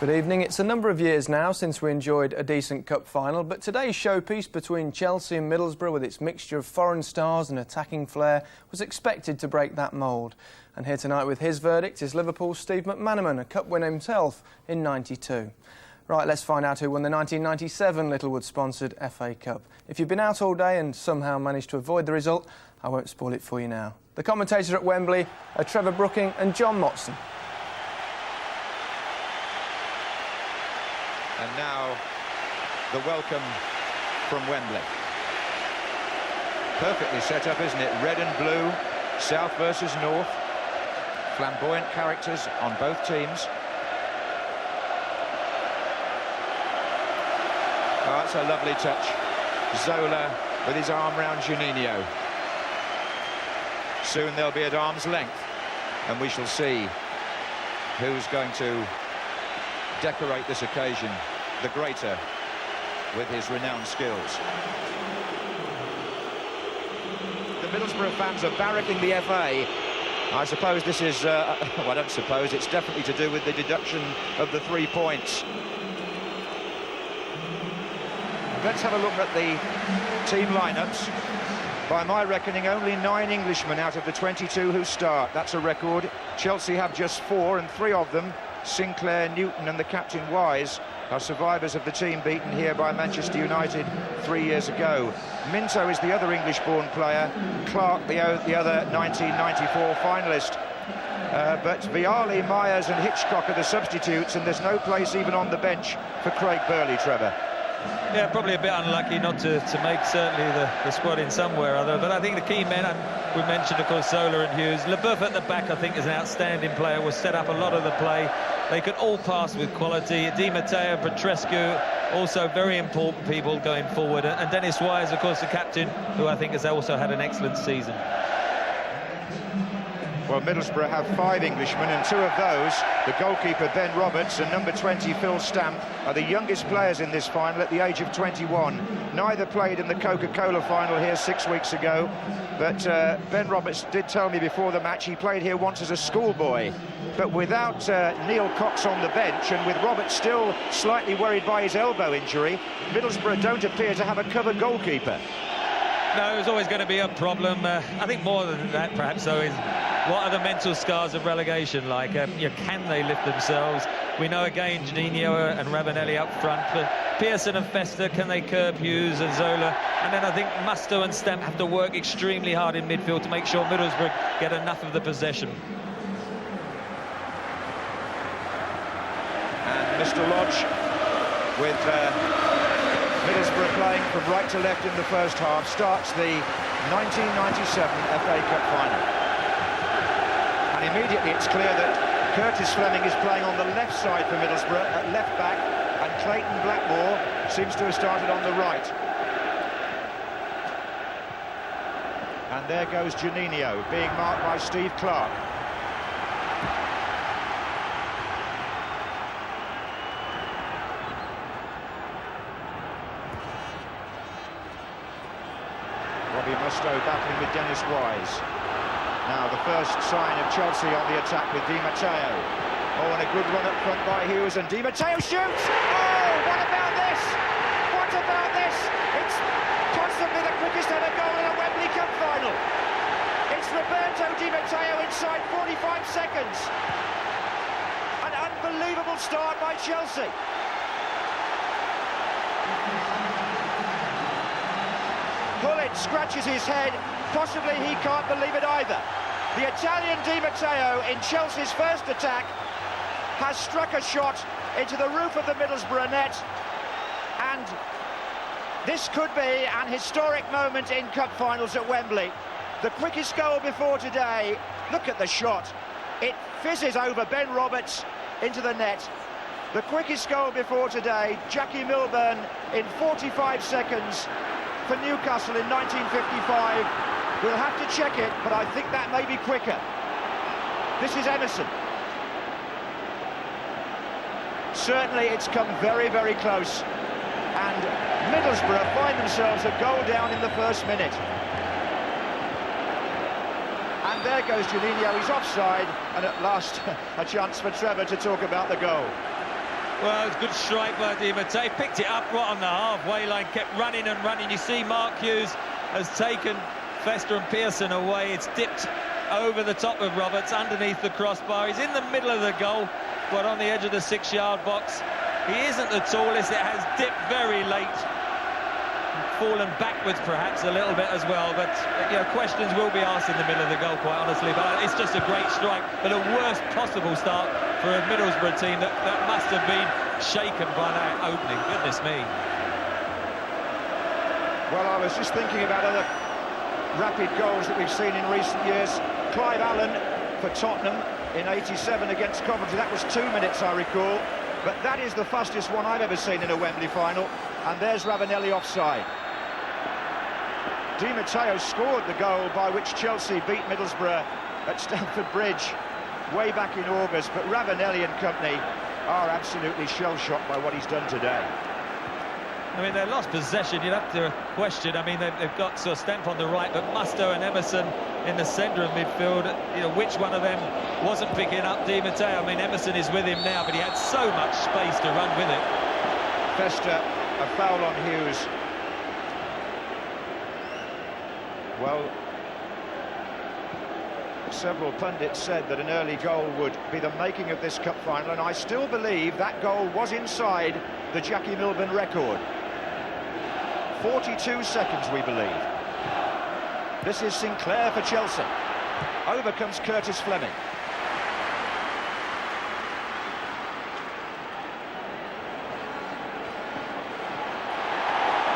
Good evening. It's a number of years now since we enjoyed a decent cup final, but today's showpiece between Chelsea and Middlesbrough, with its mixture of foreign stars and attacking flair, was expected to break that mould. And here tonight with his verdict is Liverpool's Steve McManaman, a cup winner himself in '92. Right, let's find out who won the 1997 Littlewood-sponsored FA Cup. If you've been out all day and somehow managed to avoid the result, I won't spoil it for you now. The commentators at Wembley are Trevor Brooking and John Motson. And now, the welcome from Wembley. Perfectly set up, isn't it? Red and blue, south versus north. Flamboyant characters on both teams. Oh, that's a lovely touch. Zola with his arm round Juninho. Soon they'll be at arm's length, and we shall see who's going to decorate this occasion the greater with his renowned skills. The Middlesbrough fans are barracking the FA. I suppose this is, well, I don't suppose, it's definitely to do with the deduction of the 3 points. Let's have a look at the team lineups. By my reckoning, only 9 Englishmen out of the 22 who start. That's a record. Chelsea have just 4, and 3 of them, Sinclair, Newton and the captain Wise, are survivors of the team beaten here by Manchester United 3 years ago. Minto is the other English-born player, Clark the other 1994 finalist. But Vialli, Myers and Hitchcock are the substitutes, and there's no place even on the bench for Craig Burley, Trevor. Yeah, probably a bit unlucky not to make certainly the squad in somewhere or other, but I think the key men, we mentioned of course Zola and Hughes. Leboeuf at the back I think is an outstanding player, will set up a lot of the play. They could all pass with quality. Di Matteo, Petrescu, also very important people going forward, and Dennis Wise of course the captain, who I think has also had an excellent season. Well, Middlesbrough have 5 Englishmen, and 2 of those, the goalkeeper Ben Roberts and number 20 Phil Stamp, are the youngest players in this final at the age of 21. Neither played in the Coca-Cola final here 6 weeks ago, but Ben Roberts did tell me before the match he played here once as a schoolboy. But without Neil Cox on the bench, and with Roberts still slightly worried by his elbow injury, Middlesbrough don't appear to have a cover goalkeeper. No, it was always going to be a problem. I think more than that perhaps though is, what are the mental scars of relegation like? Can they lift themselves? We know again Juninho and Ravanelli up front, but Pearson and Fester, can they curb Hughes and Zola? And then I think Musto and Stamp have to work extremely hard in midfield to make sure Middlesbrough get enough of the possession. And Mr. Lodge with Middlesbrough playing from right to left in the first half starts the 1997 FA Cup final. And immediately it's clear that Curtis Fleming is playing on the left side for Middlesbrough at left back, and Clayton Blackmore seems to have started on the right. And there goes Juninho, being marked by Steve Clark. Robbie Musto battling with Dennis Wise. Now the first sign of Chelsea on the attack with Di Matteo. Oh, and a good run up front by Hughes, and Di Matteo shoots! Oh, what about this? What about this? It's possibly the quickest ever goal in a Wembley Cup final. It's Roberto Di Matteo inside 45 seconds. An unbelievable start by Chelsea. GULLITT scratches his head. Possibly he can't believe it either. The Italian Di Matteo in Chelsea's first attack has struck a shot into the roof of the Middlesbrough net, and this could be an historic moment in cup finals at Wembley. The quickest goal before today. Look at the shot. It fizzes over Ben Roberts into the net. The quickest goal before today, Jackie Milburn in 45 seconds for Newcastle in 1955. We'll have to check it, but I think that may be quicker. This is Emerson. Certainly it's come very, very close, and Middlesbrough find themselves a goal down in the first minute. And there goes Juninho, he's offside, and at last a chance for Trevor to talk about the goal. Well, it's a good strike by Di Matteo. Picked it up right on the halfway line, kept running and running. You see Mark Hughes has taken Fester and Pearson away. It's dipped over the top of Roberts, underneath the crossbar. He's in the middle of the goal, but on the edge of the 6-yard box. He isn't the tallest. It has dipped very late. Fallen backwards perhaps a little bit as well, but you know, questions will be asked in the middle of the goal, quite honestly. But it's just a great strike, but a worst possible start for a Middlesbrough team that must have been shaken by that opening. Goodness me. Well, I was just thinking about other rapid goals that we've seen in recent years. Clive Allen for Tottenham in '87 against Coventry. That was 2 minutes, I recall. But that is the fastest one I've ever seen in a Wembley final. And there's Ravanelli offside. Di Matteo scored the goal by which Chelsea beat Middlesbrough at Stamford Bridge way back in August. But Ravanelli and company are absolutely shell-shocked by what he's done today. I mean, they lost possession, you'd have to question. I mean, they've got sort of Stamp on the right, but Musto and Emerson in the centre of midfield. You know, which one of them wasn't picking up Di Matteo? I mean, Emerson is with him now, but he had so much space to run with it. Fester, a foul on Hughes. Well, several pundits said that an early goal would be the making of this cup final, and I still believe that goal was inside the Jackie Milburn record. 42 seconds, we believe. This is Sinclair for Chelsea. Over comes Curtis Fleming.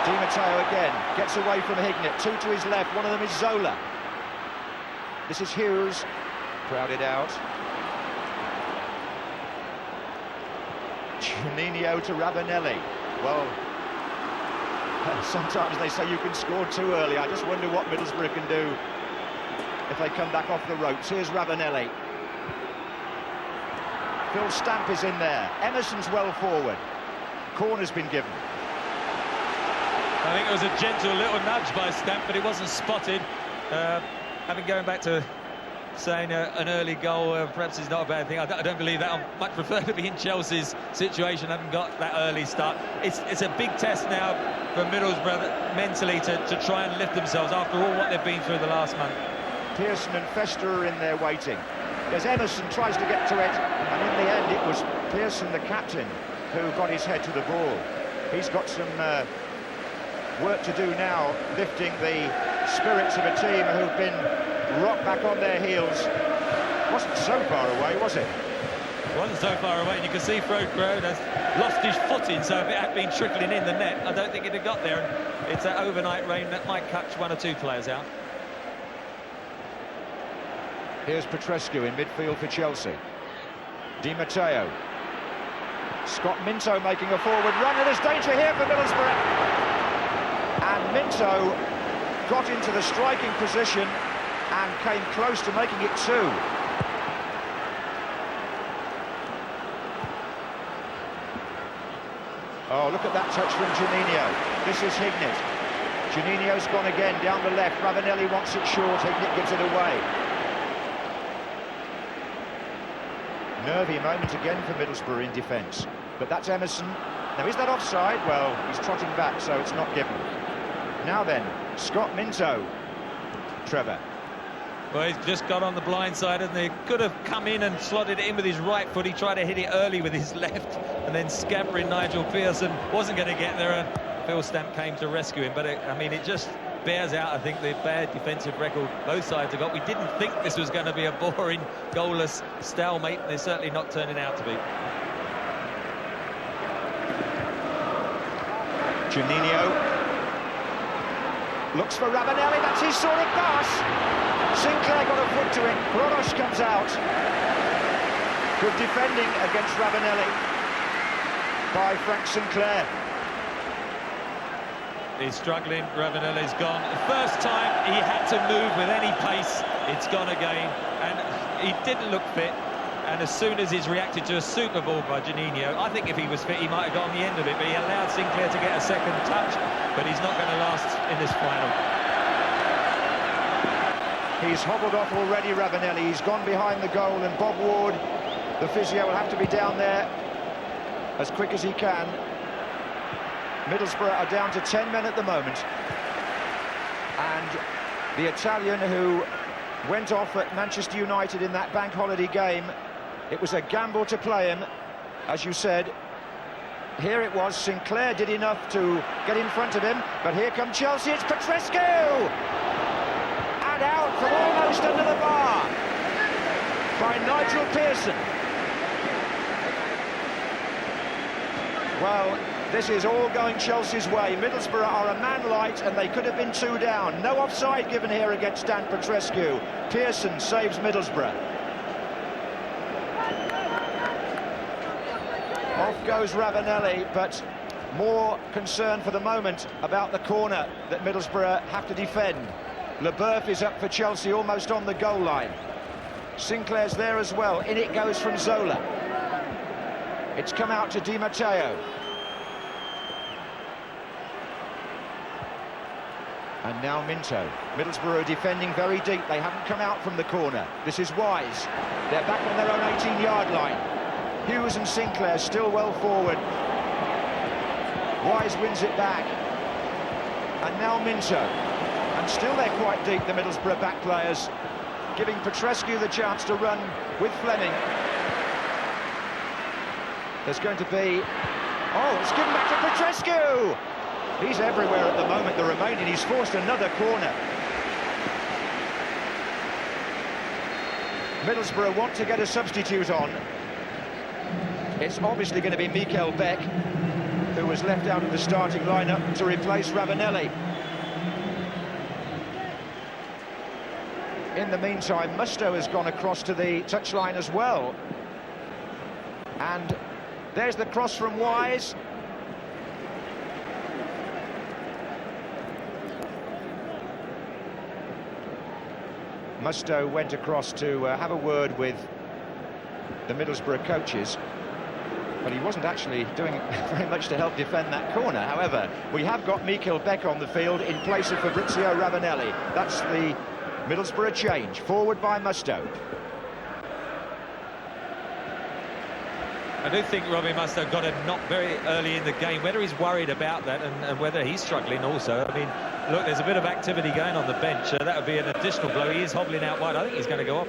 Di Matteo again, gets away from Hignett. Two to his left, one of them is Zola. This is Hughes, crowded out. Juninho to Ravanelli. Well, sometimes they say you can score too early. I just wonder what Middlesbrough can do if they come back off the ropes. Here's Ravanelli. Phil Stamp is in there. Emerson's well forward. Corner's been given. I think it was a gentle little nudge by Stamp, but it wasn't spotted. Having going back to saying an early goal perhaps is not a bad thing. I don't believe that. I'd much prefer to be in Chelsea's situation. Haven't got that early start. It's a big test now for Middlesbrough mentally to try and lift themselves after all what they've been through the last month. Pearson and Fester are in there waiting. As Emerson tries to get to it, and in the end it was Pearson, the captain, who got his head to the ball. He's got some work to do now, lifting the spirits of a team who've been rocked back on their heels. Wasn't so far away, was it? Wasn't so far away, and you can see Frode Crone has lost his footing, so if it had been trickling in the net, I don't think it'd have got there. And it's that overnight rain that might catch one or two players out. Here's Petrescu in midfield for Chelsea. Di Matteo. Scott Minto making a forward run, and there's danger here for Middlesbrough. And Minto got into the striking position and came close to making it two. Oh, look at that touch from Juninho. This is Hignett. Juninho's gone again down the left. Ravanelli wants it short. Hignett gives it away. Nervy moment again for Middlesbrough in defence. But that's Emerson. Now, is that offside? Well, he's trotting back, so it's not given. Now then, Scott Minto. Trevor. Well, he's just got on the blind side, and they could have come in and slotted it in with his right foot. He tried to hit it early with his left, and then scampering Nigel Pearson wasn't going to get there, and Phil Stamp came to rescue him. But I mean, it just bears out, I think, the bad defensive record both sides have got. We didn't think this was going to be a boring, goalless stalemate, and they're certainly not turning out to be. Juninho looks for Ravanelli. That's his sort of pass. Sinclair got a foot to it. Kronos comes out. Good defending against Ravanelli by Frank Sinclair. He's struggling. Ravanelli's gone. The first time he had to move with any pace, it's gone again. And he didn't look fit. And as soon as he's reacted to a super ball by Juninho, I think if he was fit, he might have got on the end of it. But he allowed Sinclair to get a second touch. But he's not going to last in this final. He's hobbled off already, Ravanelli. He's gone behind the goal, and Bob Ward, the physio, will have to be down there as quick as he can. Middlesbrough are down to 10 men at the moment. And the Italian who went off at Manchester United in that bank holiday game, it was a gamble to play him, as you said. Here it was, Sinclair did enough to get in front of him, but here come Chelsea, it's Petrescu! And out from almost under the bar by Nigel Pearson. Well, this is all going Chelsea's way. Middlesbrough are a man light and they could have been 2 down. No offside given here against Dan Petrescu. Pearson saves Middlesbrough. Off goes Ravanelli, but more concern for the moment about the corner that Middlesbrough have to defend. Leboeuf is up for Chelsea, almost on the goal line. Sinclair's there as well. In it goes from Zola. It's come out to Di Matteo. And now Minto. Middlesbrough are defending very deep. They haven't come out from the corner. This is Wise. They're back on their own 18-yard line. Hughes and Sinclair still well forward. Wise wins it back. And now Minto. And still they're quite deep, the Middlesbrough back players, giving Petrescu the chance to run with Fleming. There's going to be... Oh, it's given back to Petrescu! He's everywhere at the moment, the remaining. He's forced another corner. Middlesbrough want to get a substitute on. It's obviously going to be Mikel Beck, who was left out of the starting lineup to replace Ravanelli. In the meantime, Musto has gone across to the touchline as well. And there's the cross from Wise. Musto went across to have a word with the Middlesbrough coaches, but he wasn't actually doing very much to help defend that corner. However, we have got Mikel Beck on the field in place of Fabrizio Ravanelli. That's the Middlesbrough change, forward by Musto. I do think Robbie Musto got a knock very early in the game. Whether he's worried about that and whether he's struggling also. I mean, look, there's a bit of activity going on the bench. That would be an additional blow. He is hobbling out wide. I think he's going to go off.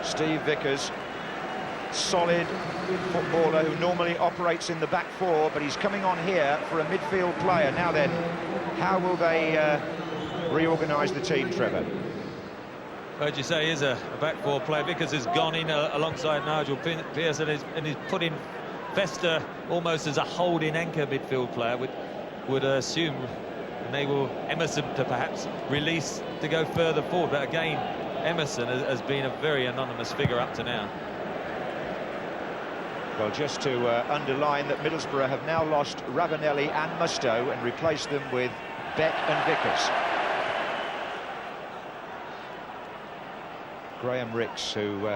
Steve Vickers, solid footballer who normally operates in the back four, but he's coming on here for a midfield player. Now then, how will they reorganise the team, Trevor? Heard you say he is a back four player. Vickers has gone in alongside Nigel Pearson and he's put in Vesta almost as a holding anchor midfield player. Would assume enable Emerson to perhaps release to go further forward. But again, Emerson has been a very anonymous figure up to now. Well, just to underline that Middlesbrough have now lost Ravanelli and Musto and replaced them with Beck and Vickers. Graham Ricks, who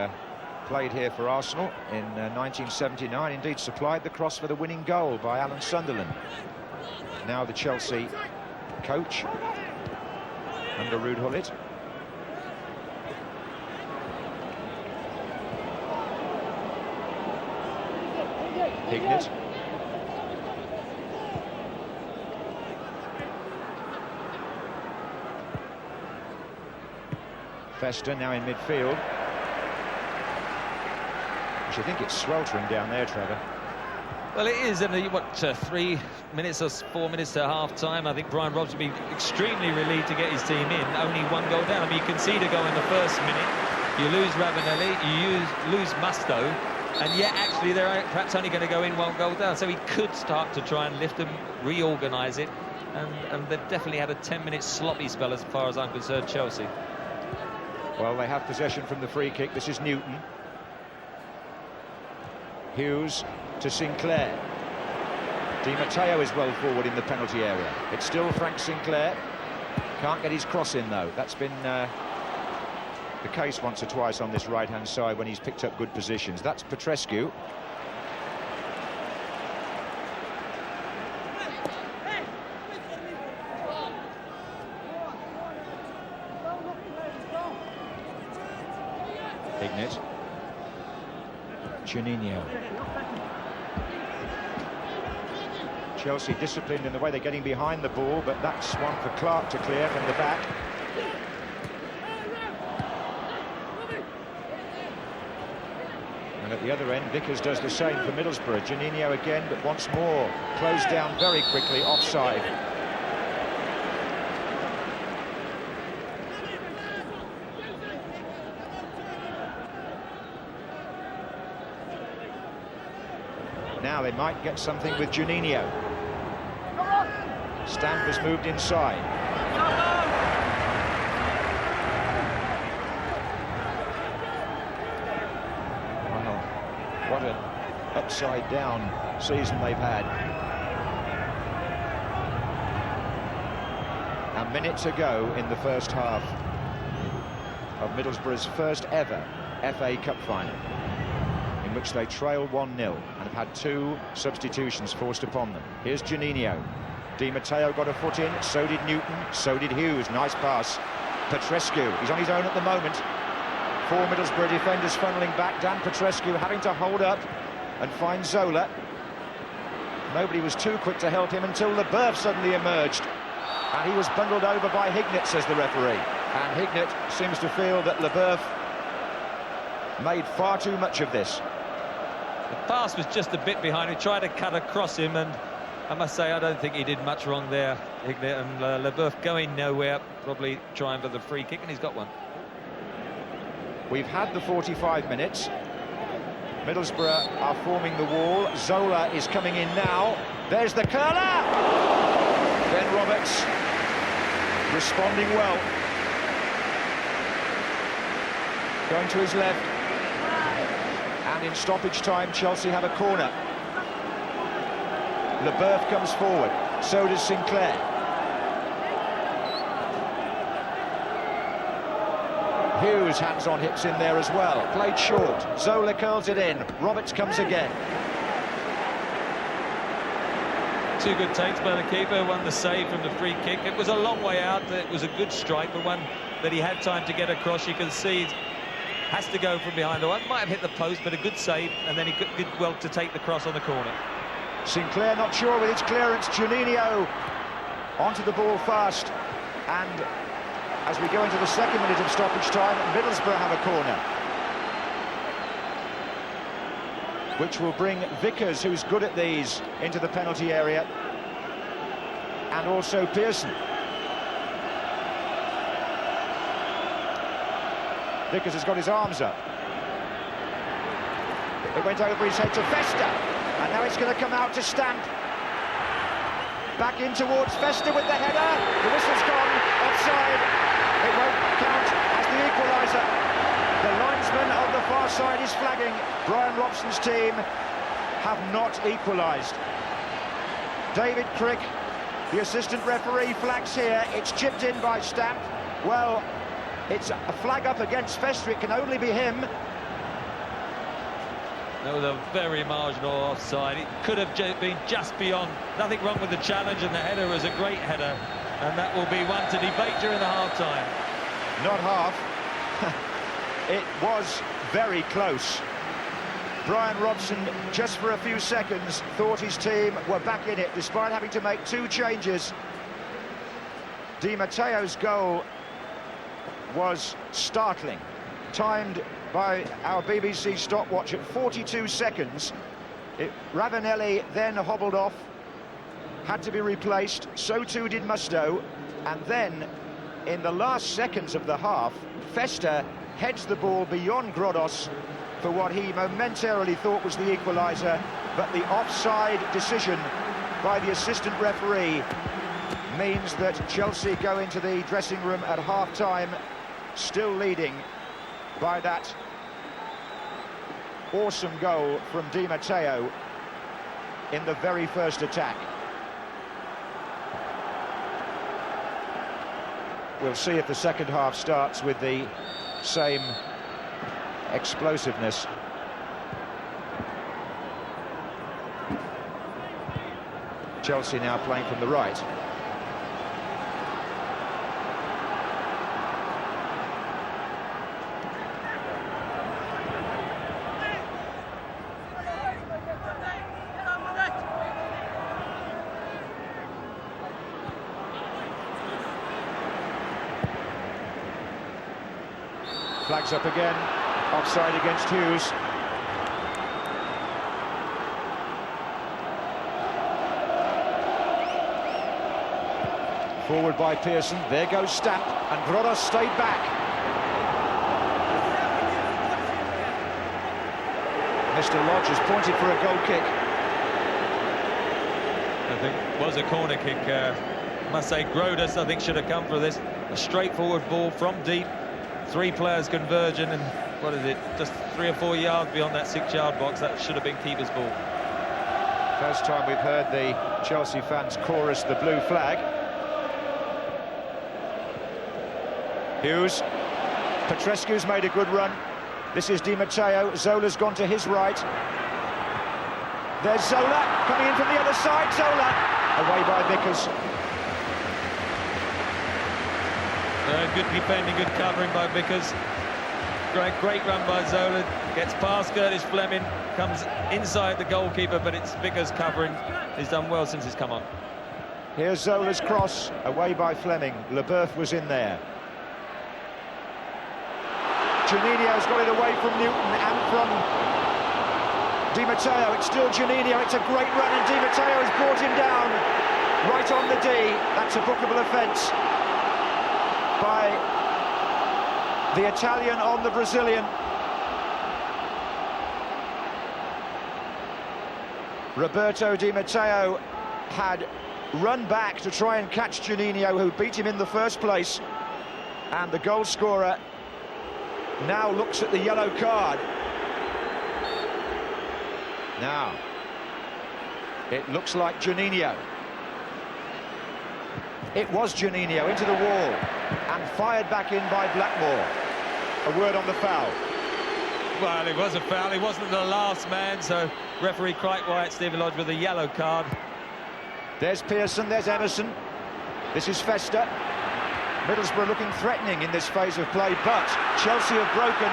played here for Arsenal in 1979, indeed supplied the cross for the winning goal by Alan Sunderland. Now the Chelsea coach under Ruud Gullit. Hignett. Vesta now in midfield. Which I think it's sweltering down there, Trevor. Well, it is, and what, 3 minutes or 4 minutes to half-time. I think Brian Robson will be extremely relieved to get his team in. Only 1 goal down. I mean, you concede a goal in the first minute. You lose Ravanelli, you lose Musto, and yet actually they're perhaps only going to go in 1 goal down. So he could start to try and lift them, reorganise it, and they've definitely had a 10-minute sloppy spell as far as I'm concerned, Chelsea. Well, they have possession from the free kick. This is Newton. Hughes to Sinclair. Di Matteo is well forward in the penalty area. It's still Frank Sinclair. Can't get his cross in, though. That's been the case once or twice on this right-hand side when he's picked up good positions. That's Petrescu. Hignett. Juninho. Chelsea disciplined in the way they're getting behind the ball, but that's one for Clark to clear from the back. And at the other end, Vickers does the same for Middlesbrough. Juninho again, but once more closed down very quickly, offside. Now they might get something with Juninho. Stamp has moved inside. Well, what an upside-down season they've had. A minute to go in the first half of Middlesbrough's first ever FA Cup final, in which they trail 1-0 and have had 2 substitutions forced upon them. Here's Juninho. Di Matteo got a foot in, so did Newton, so did Hughes. Nice pass. Petrescu, he's on his own at the moment. 4 Middlesbrough defenders funneling back. Dan Petrescu having to hold up and find Zola. Nobody was too quick to help him until Leboeuf suddenly emerged. And he was bundled over by Hignett, says the referee. And Hignett seems to feel that Leboeuf made far too much of this. The pass was just a bit behind. He tried to cut across him, and I must say, I don't think he did much wrong there, Hignett, and Leboeuf going nowhere, probably trying for the free kick, and he's got one. We've had the 45 minutes. Middlesbrough are forming the wall. Zola is coming in now. There's the curler! Ben Roberts responding well. Going to his left. And in stoppage time, Chelsea have a corner. Leboeuf comes forward, so does Sinclair. Hughes hands on hips in there as well, played short. Zola curls it in, Roberts comes again. 2 good takes by the keeper, one the save from the free kick. It was a long way out, it was a good strike, but one that he had time to get across. You can see it has to go from behind the one. Might have hit the post, but a good save, and then he did well to take the cross on the corner. Sinclair not sure with its clearance. Juninho onto the ball fast. And as we go into the second minute of stoppage time, Middlesbrough have a corner, which will bring Vickers, who's good at these, into the penalty area, and also Pearson. Vickers has got his arms up. It went over his head to Festa, and now it's going to come out to Stamp. Back in towards Festa with the header. The whistle's gone, offside. It won't count as the equaliser. The linesman on the far side is flagging. Brian Robson's team have not equalised. David Crick, the assistant referee, flags here. It's chipped in by Stamp. Well, it's a flag up against Festa. It can only be him. That was a very marginal offside. It could have been just beyond. Nothing wrong with the challenge, and the header was a great header, and that will be one to debate during the half-time. Not half. It was very close. Brian Robson, just for a few seconds, thought his team were back in it, despite having to make 2 changes. Di Matteo's goal was startling, timed by our BBC stopwatch at 42 seconds. Ravanelli then hobbled off, had to be replaced, so too did Musto, and then in the last seconds of the half, Festa heads the ball beyond Grodos for what he momentarily thought was the equaliser, but the offside decision by the assistant referee means that Chelsea go into the dressing room at half-time still leading by that awesome goal from Di Matteo in the very first attack. We'll see if the second half starts with the same explosiveness. Chelsea now playing from the right. Flags up again. Offside against Hughes. Forward by Pearson. There goes Stamp, and Brodos stayed back. Mr. Lodge has pointed for a goal kick. I think it was a corner kick. I must say, Grodus, I think, should have come for this. A straightforward ball from deep. 3 players converging, and what is it? Just 3 or 4 yards beyond that 6-yard box. That should have been keeper's ball. First time we've heard the Chelsea fans chorus the blue flag. Hughes. Petrescu's made a good run. This is Di Matteo. Zola's gone to his right. There's Zola coming in from the other side. Zola away by Vickers. Good defending, good covering by Vickers. Great run by Zola. Gets past Curtis Fleming, comes inside the goalkeeper, but it's Vickers covering. He's done well since he's come on. Here's Zola's cross, away by Fleming. Leboeuf was in there. Juninho's got it away from Newton and from Di Matteo. It's still Juninho. It's a great run, and Di Matteo has brought him down right on the D. That's a bookable offence by the Italian on the Brazilian. Roberto Di Matteo had run back to try and catch Juninho, who beat him in the first place, and the goal scorer now looks at the yellow card. Now, it looks like Juninho. It was Juninho into the wall and fired back in by Blackmore. A word on the foul. Well, it was a foul. He wasn't the last man, so referee quite right, Stephen Lodge, with a yellow card. There's Pearson, there's Emerson. This is Festa. Middlesbrough looking threatening in this phase of play, but Chelsea have broken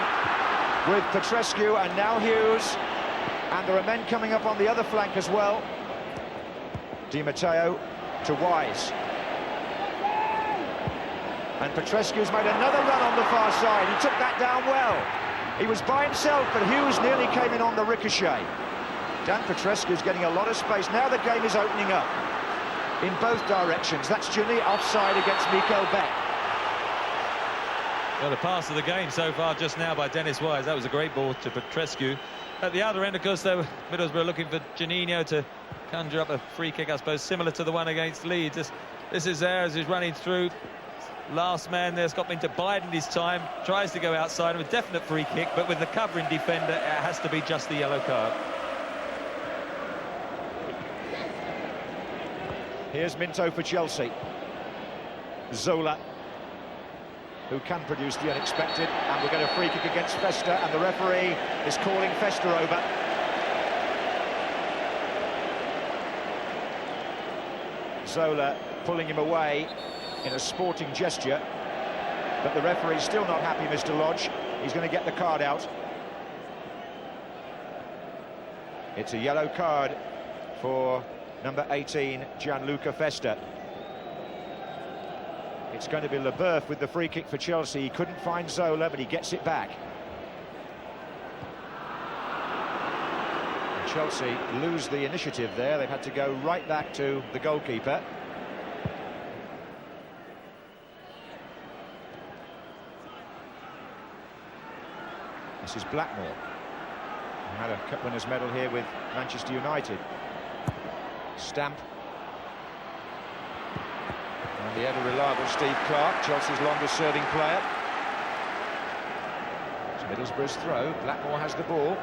with Petrescu and now Hughes. And there are men coming up on the other flank as well. Di Matteo to Wise. And Petrescu's made another run on the far side. He took that down well. He was by himself, but Hughes nearly came in on the ricochet. Dan Petrescu's getting a lot of space. Now the game is opening up in both directions. That's Ginny offside against Mikel Beck. Well, the pass of the game so far just now by Dennis Wise. That was a great ball to Petrescu. At the other end, of course, though, Middlesbrough looking for Juninho to conjure up a free kick, I suppose, similar to the one against Leeds. This is there as he's running through. Last man there's got into biding his time, tries to go outside with a definite free kick, but with the covering defender, it has to be just the yellow card. Here's Minto for Chelsea. Zola, who can produce the unexpected, and we'll get a free kick against Festa, and the referee is calling Festa over. Zola pulling him away in a sporting gesture, but the referee's still not happy, Mr. Lodge. He's going to get the card out. It's a yellow card for number 18, Gianluca Festa. It's going to be Leboeuf with the free kick for Chelsea. He couldn't find Zola, but he gets it back. And Chelsea lose the initiative there. They've had to go right back to the goalkeeper. This is Blackmore, who had a cup winner's medal here with Manchester United. Stamp. And the ever-reliable Steve Clark, Chelsea's longest-serving player. It's Middlesbrough's throw. Blackmore has the ball.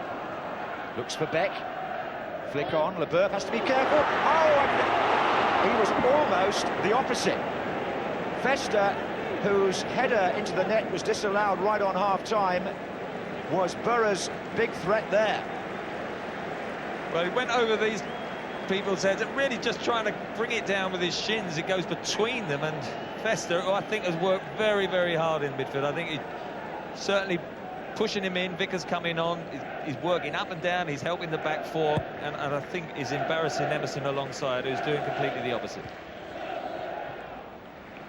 Looks for Beck. Flick on. Leboeuf has to be careful. Oh, and he was almost the opposite. Festa, whose header into the net was disallowed right on half-time, was Borough's big threat there. Well, he went over these people's heads and really just trying to bring it down with his shins. It goes between them, and Festa, who I think has worked very, very hard in midfield. I think he's certainly pushing him in. Vickers coming on. He's working up and down. He's helping the back four, and I think is embarrassing Emerson alongside, who's doing completely the opposite.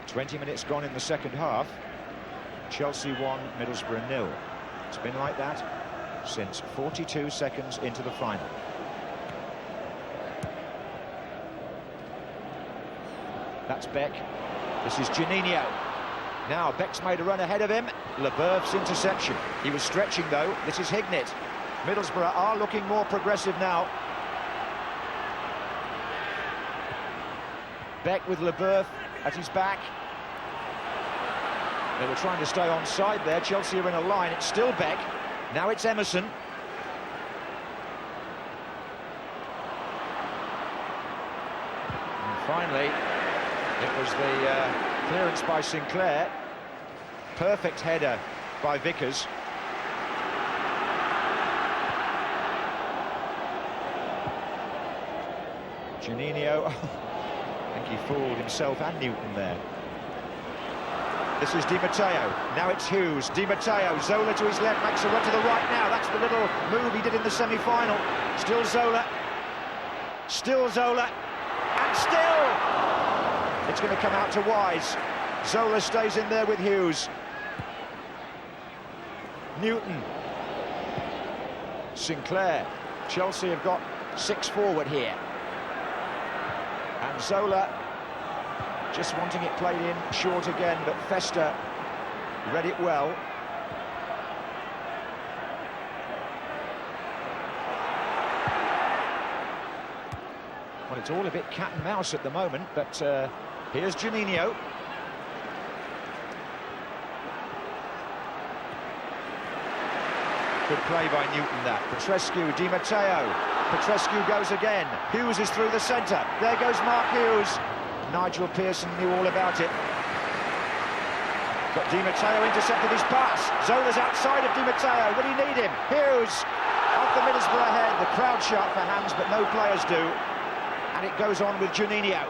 20 minutes gone in the second half. Chelsea 1, Middlesbrough 0. It's been like that since 42 seconds into the final. That's Beck. This is Juninho. Now Beck's made a run ahead of him. Leboeuf's interception. He was stretching though. This is Hignett. Middlesbrough are looking more progressive now. Beck with Leboeuf at his back. They were trying to stay onside there. Chelsea are in a line. It's still Beck. Now it's Emerson. And finally, it was the clearance by Sinclair. Perfect header by Vickers. Juninho. I think he fooled himself and Newton there. This is Di Matteo. Now it's Hughes. Di Matteo. Zola to his left, makes a run to the right now. That's the little move he did in the semi-final. Still Zola. Still Zola. And still! It's going to come out to Wise. Zola stays in there with Hughes. Newton. Sinclair. Chelsea have got 6 forward here. And Zola just wanting it played in short again, but Festa read it well. Well, it's all a bit cat and mouse at the moment, but here's Juninho. Good play by Newton, that. Petrescu, Di Matteo. Petrescu goes again. Hughes is through the centre. There goes Mark Hughes. Nigel Pearson knew all about it. But Di Matteo intercepted his pass. Zola's outside of Di Matteo. Will he need him? Hughes off the Middlesbrough head. The crowd shout for hands, but no players do. And it goes on with Juninho.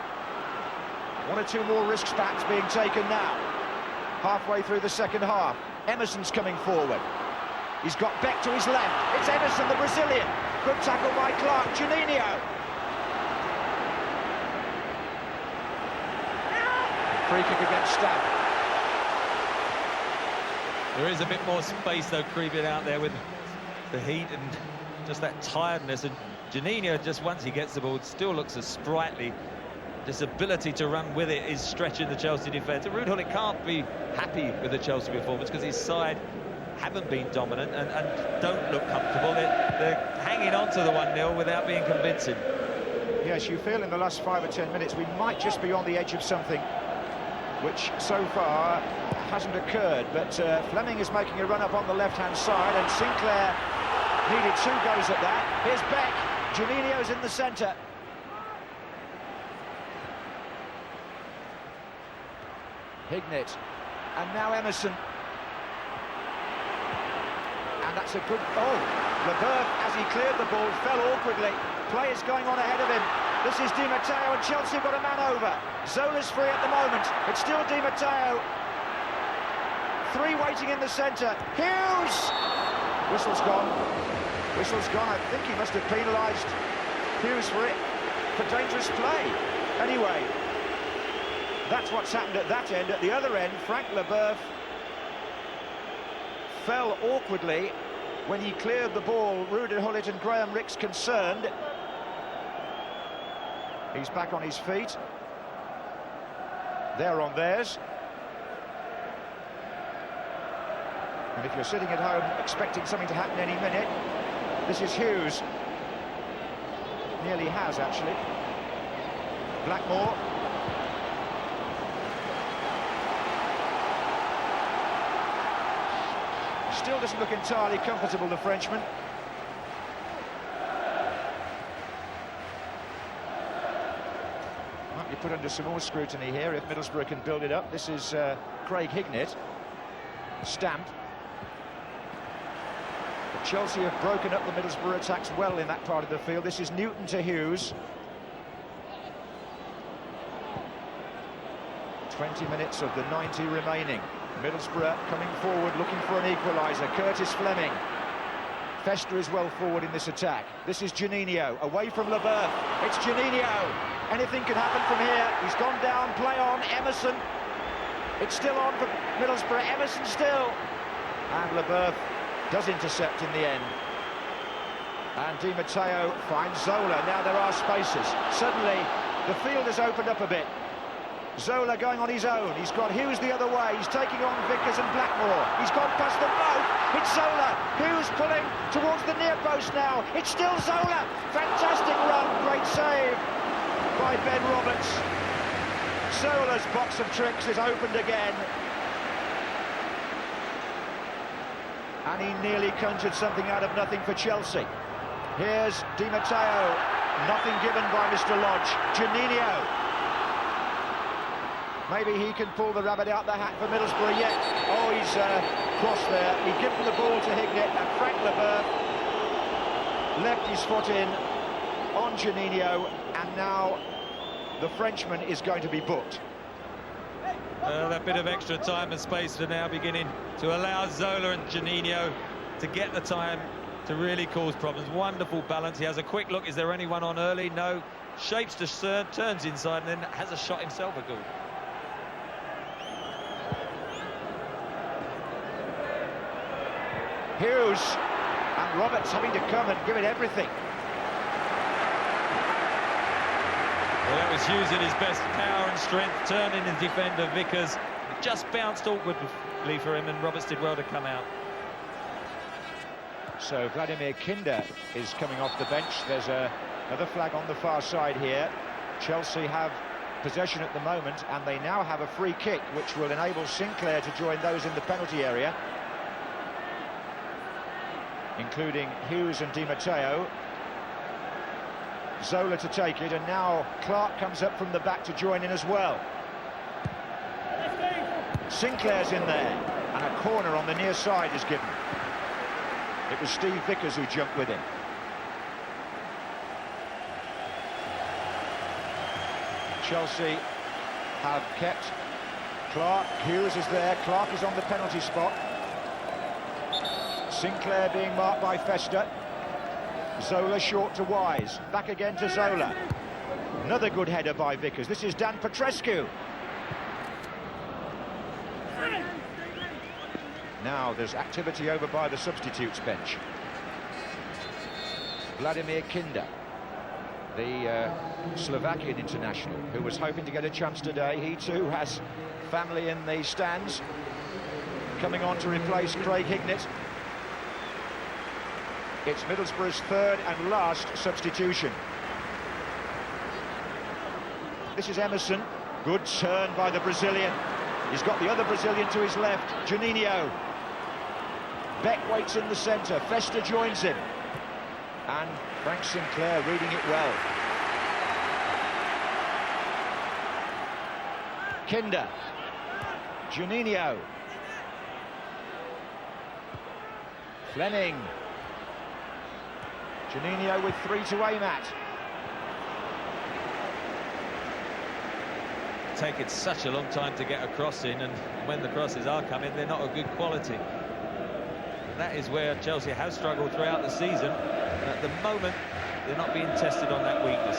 1 or 2 more risks perhaps being taken now. Halfway through the second half. Emerson's coming forward. He's got Beck to his left. It's Emerson, the Brazilian. Good tackle by Clark. Juninho. Free kick against Stamp. There is a bit more space though creeping out there with the heat and just that tiredness. And Juninho, just once he gets the ball, still looks as sprightly. This ability to run with it is stretching the Chelsea defence. Ruud Gullit can't be happy with the Chelsea performance because his side haven't been dominant and don't look comfortable. They're hanging on to the 1-0 without being convincing. Yes, you feel in the last 5 or 10 minutes we might just be on the edge of something, which so far hasn't occurred. But Fleming is making a run up on the left-hand side, and Sinclair needed 2 goes at that. Here's Beck. Juninho's in the centre. Hignett. And now Emerson. And that's a good... Oh, Leboeuf, as he cleared the ball, fell awkwardly. Players going on ahead of him. This is Di Matteo, and Chelsea have got a man over. Zola's free at the moment. It's still Di Matteo. 3 waiting in the centre. Hughes! Whistle's gone. Whistle's gone. I think he must have penalised Hughes for it, for dangerous play. Anyway, that's what's happened at that end. At the other end, Frank Leboeuf fell awkwardly when he cleared the ball. Ruud Gullit and Graham Rix concerned. He's back on his feet. They're on theirs. And if you're sitting at home expecting something to happen any minute, this is Hughes. Nearly has, actually. Blackmore. Still doesn't look entirely comfortable, the Frenchman. Might be put under some more scrutiny here if Middlesbrough can build it up. This is Craig Hignett. Stamp. But Chelsea have broken up the Middlesbrough attacks well in that part of the field. This is Newton to Hughes. 20 minutes of the 90 remaining. Middlesbrough coming forward, looking for an equaliser. Curtis Fleming. Festa is well forward in this attack. This is Juninho, away from Leboeuf. It's Juninho. Anything can happen from here. He's gone down, play on. Emerson. It's still on for Middlesbrough. Emerson still. And Leboeuf does intercept in the end. And Di Matteo finds Zola. Now there are spaces. Suddenly, the field has opened up a bit. Zola going on his own. He's got Hughes the other way. He's taking on Vickers and Blackmore. He's gone past them both. It's Zola. Hughes pulling towards the near post now. It's still Zola. Fantastic run. Great save by Ben Roberts. Zola's box of tricks is opened again. And he nearly conjured something out of nothing for Chelsea. Here's Di Matteo. Nothing given by Mr. Lodge. Juninho. Maybe he can pull the rabbit out the hat for Middlesbrough yet. Oh, he's crossed there. He given the ball to Hignett, and Frank Leboeuf left his foot in on Juninho, and now the Frenchman is going to be booked. That bit of extra time and space are now beginning to allow Zola and Juninho to get the time to really cause problems. Wonderful balance. He has a quick look. Is there anyone on early? No. Shapes to Stern, turns inside, and then has a shot himself a goal. Hughes and Roberts having to come and give it everything. Well, that was Hughes at his best, power and strength, turning his defender Vickers. It just bounced awkwardly for him, and Roberts did well to come out. So Vladimir Kinder is coming off the bench. There's another flag on the far side here. Chelsea have possession at the moment, and they now have a free kick, which will enable Sinclair to join those in the penalty area, including Hughes and Di Matteo. Zola to take it, and now Clark comes up from the back to join in as well. Sinclair's in there, and a corner on the near side is given. It was Steve Vickers who jumped with him. Chelsea have kept Clark. Hughes is there. Clark is on the penalty spot. Sinclair being marked by Fester. Zola short to Wise. Back again to Zola. Another good header by Vickers. This is Dan Petrescu. Now there's activity over by the substitutes bench. Vladimir Kinder, the Slovakian international, who was hoping to get a chance today. He too has family in the stands. Coming on to replace Craig Hignett. It's Middlesbrough's third and last substitution. This is Emerson. Good turn by the Brazilian. He's got the other Brazilian to his left, Juninho. Beck waits in the centre. Fester joins him. And Frank Sinclair reading it well. Kinder. Juninho. Fleming. Juninho with 3 to aim at. Taken such a long time to get a cross in, and when the crosses are coming, they're not of good quality. And that is where Chelsea has struggled throughout the season. And at the moment, they're not being tested on that weakness.